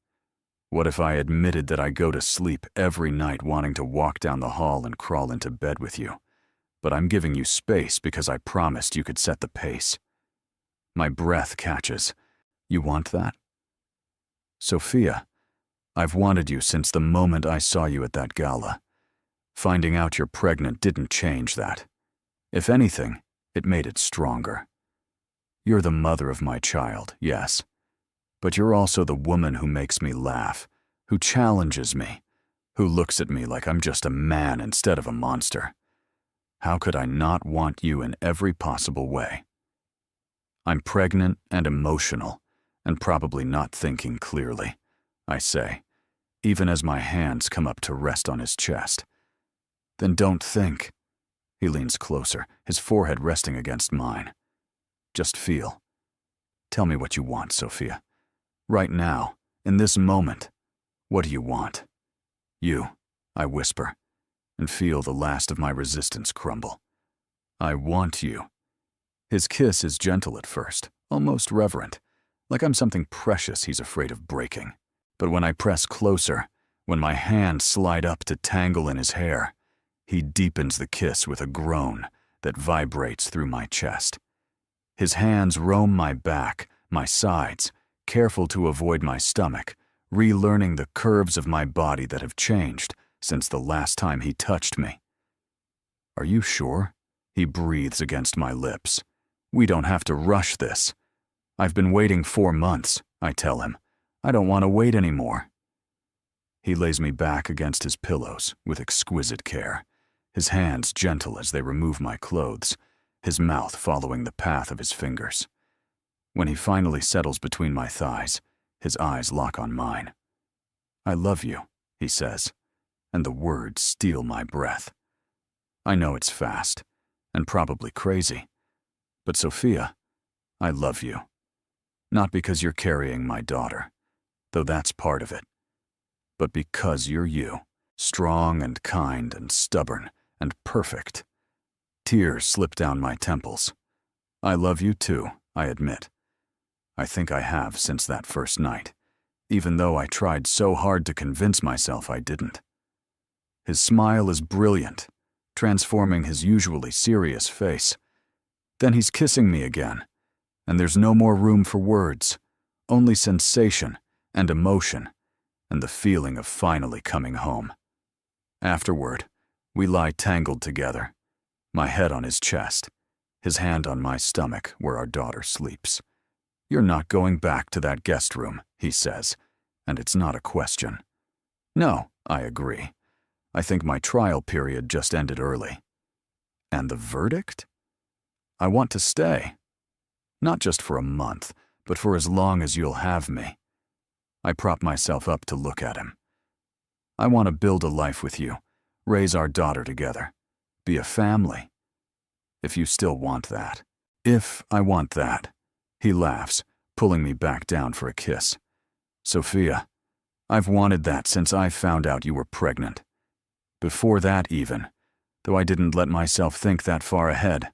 What if I admitted that I go to sleep every night wanting to walk down the hall and crawl into bed with you, but I'm giving you space because I promised you could set the pace? My breath catches. You want that? Sophia, I've wanted you since the moment I saw you at that gala. Finding out you're pregnant didn't change that. If anything, it made it stronger. You're the mother of my child, yes. But you're also the woman who makes me laugh, who challenges me, who looks at me like I'm just a man instead of a monster. How could I not want you in every possible way? I'm pregnant and emotional, and probably not thinking clearly, I say, even as my hands come up to rest on his chest. Then don't think. He leans closer, his forehead resting against mine. Just feel. Tell me what you want, Sophia. Right now, in this moment, what do you want? You, I whisper, and feel the last of my resistance crumble. I want you. His kiss is gentle at first, almost reverent, like I'm something precious he's afraid of breaking. But when I press closer, when my hands slide up to tangle in his hair, he deepens the kiss with a groan that vibrates through my chest. His hands roam my back, my sides, careful to avoid my stomach, relearning the curves of my body that have changed since the last time he touched me. Are you sure? He breathes against my lips. We don't have to rush this. I've been waiting 4 months, I tell him. I don't want to wait anymore. He lays me back against his pillows with exquisite care, his hands gentle as they remove my clothes, his mouth following the path of his fingers. When he finally settles between my thighs, his eyes lock on mine. "I love you," he says, and the words steal my breath. I know it's fast, and probably crazy, but Sophia, I love you. Not because you're carrying my daughter, though that's part of it, but because you're you, strong and kind and stubborn and perfect. Tears slip down my temples. I love you too, I admit. I think I have since that first night, even though I tried so hard to convince myself I didn't. His smile is brilliant, transforming his usually serious face. Then he's kissing me again, and there's no more room for words, only sensation and emotion, and the feeling of finally coming home. Afterward, we lie tangled together, my head on his chest, his hand on my stomach where our daughter sleeps. "You're not going back to that guest room," he says, and it's not a question. "No," I agree. "I think my trial period just ended early." "And the verdict?" "I want to stay. Not just for a month, but for as long as you'll have me." I prop myself up to look at him. "I want to build a life with you, raise our daughter together, be a family. If you still want that." "If I want that," he laughs, pulling me back down for a kiss. "Sophia, I've wanted that since I found out you were pregnant. Before that even, though I didn't let myself think that far ahead.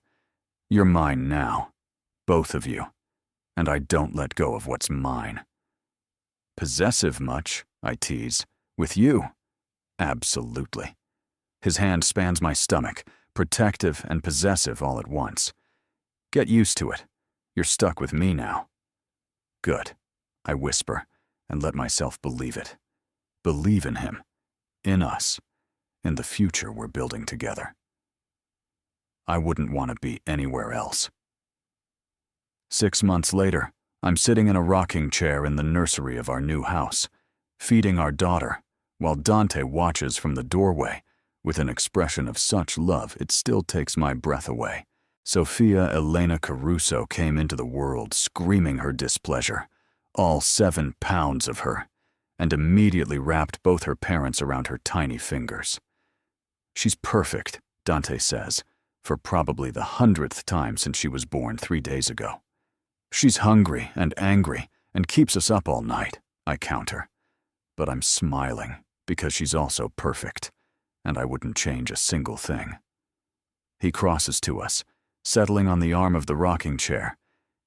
You're mine now, both of you, and I don't let go of what's mine." "Possessive much?" I tease. "With you?" "Absolutely." His hand spans my stomach, protective and possessive all at once. "Get used to it. You're stuck with me now." "Good," I whisper, and let myself believe it. Believe in him, in us, in the future we're building together. I wouldn't want to be anywhere else. 6 months later, I'm sitting in a rocking chair in the nursery of our new house, feeding our daughter, while Dante watches from the doorway with an expression of such love it still takes my breath away. Sophia Elena Caruso came into the world screaming her displeasure, all 7 pounds of her, and immediately wrapped both her parents around her tiny fingers. "She's perfect," Dante says, for probably the 100th time since she was born 3 days ago. "She's hungry and angry and keeps us up all night," I counter. But I'm smiling because she's also perfect, and I wouldn't change a single thing. He crosses to us, settling on the arm of the rocking chair,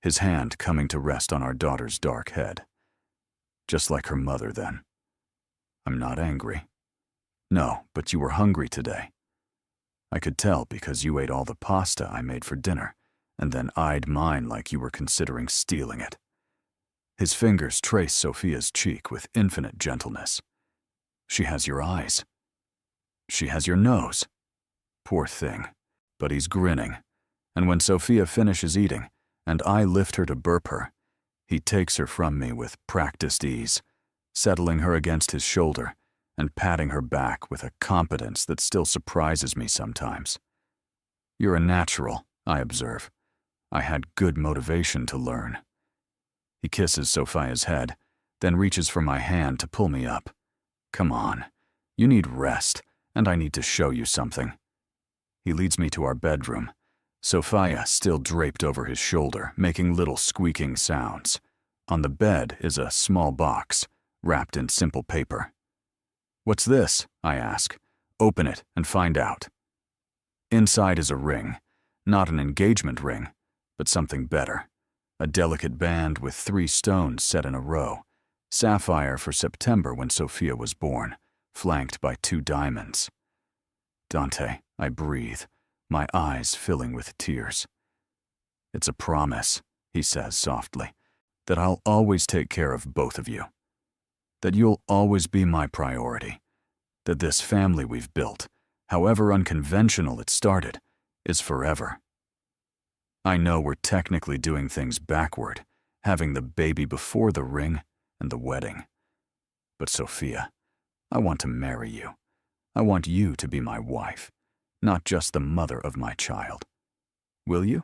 his hand coming to rest on our daughter's dark head. "Just like her mother, then." I'm not angry. "No, but you were hungry today." "I could tell because you ate all the pasta I made for dinner, and then eyed mine like you were considering stealing it." His fingers trace Sophia's cheek with infinite gentleness. "She has your eyes. She has your nose." Poor thing. But he's grinning, and when Sophia finishes eating, and I lift her to burp her, he takes her from me with practiced ease, settling her against his shoulder and patting her back with a competence that still surprises me sometimes. "You're a natural," I observe. "I had good motivation to learn." He kisses Sophia's head, then reaches for my hand to pull me up. "Come on, you need rest, and I need to show you something." He leads me to our bedroom, Sophia still draped over his shoulder, making little squeaking sounds. On the bed is a small box, wrapped in simple paper. "What's this?" I ask. "Open it and find out." Inside is a ring, not an engagement ring, but something better. A delicate band with 3 stones set in a row, sapphire for September when Sophia was born, flanked by 2 diamonds. "Dante," I breathe, my eyes filling with tears. "It's a promise," he says softly, "that I'll always take care of both of you. That you'll always be my priority. That this family we've built, however unconventional it started, is forever." I know we're technically doing things backward, having the baby before the ring and the wedding. But Sophia, I want to marry you. I want you to be my wife. not just the mother of my child. Will you?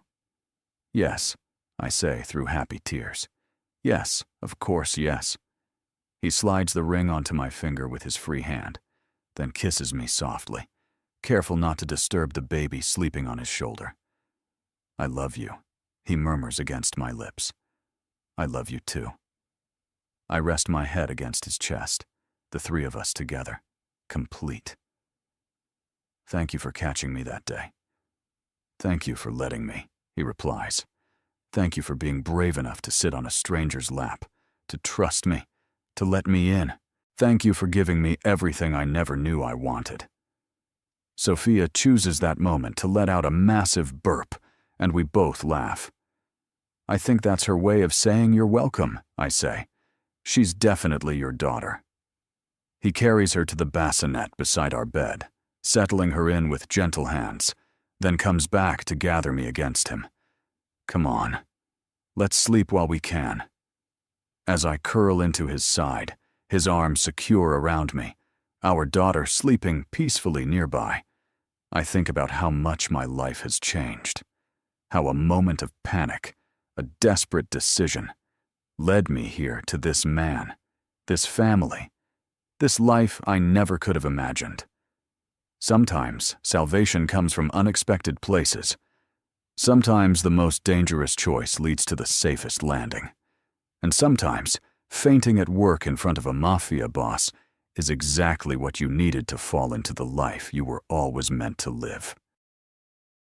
Yes, I say through happy tears. Yes, of course, yes. He slides the ring onto my finger with his free hand, then kisses me softly, careful not to disturb the baby sleeping on his shoulder. I love you, he murmurs against my lips. I love you too. I rest my head against his chest, the three of us together, complete. Thank you for catching me that day. Thank you for letting me, he replies. Thank you for being brave enough to sit on a stranger's lap, to trust me, to let me in. Thank you for giving me everything I never knew I wanted. Sophia chooses that moment to let out a massive burp, and we both laugh. I think that's her way of saying you're welcome, I say. She's definitely your daughter. He carries her to the bassinet beside our bed, settling her in with gentle hands, then comes back to gather me against him. Come on, let's sleep while we can. As I curl into his side, his arms secure around me, our daughter sleeping peacefully nearby, I think about how much my life has changed, how a moment of panic, a desperate decision, led me here to this man, this family, this life I never could have imagined. Sometimes salvation comes from unexpected places. Sometimes the most dangerous choice leads to the safest landing. And sometimes fainting at work in front of a Mafia boss is exactly what you needed to fall into the life you were always meant to live.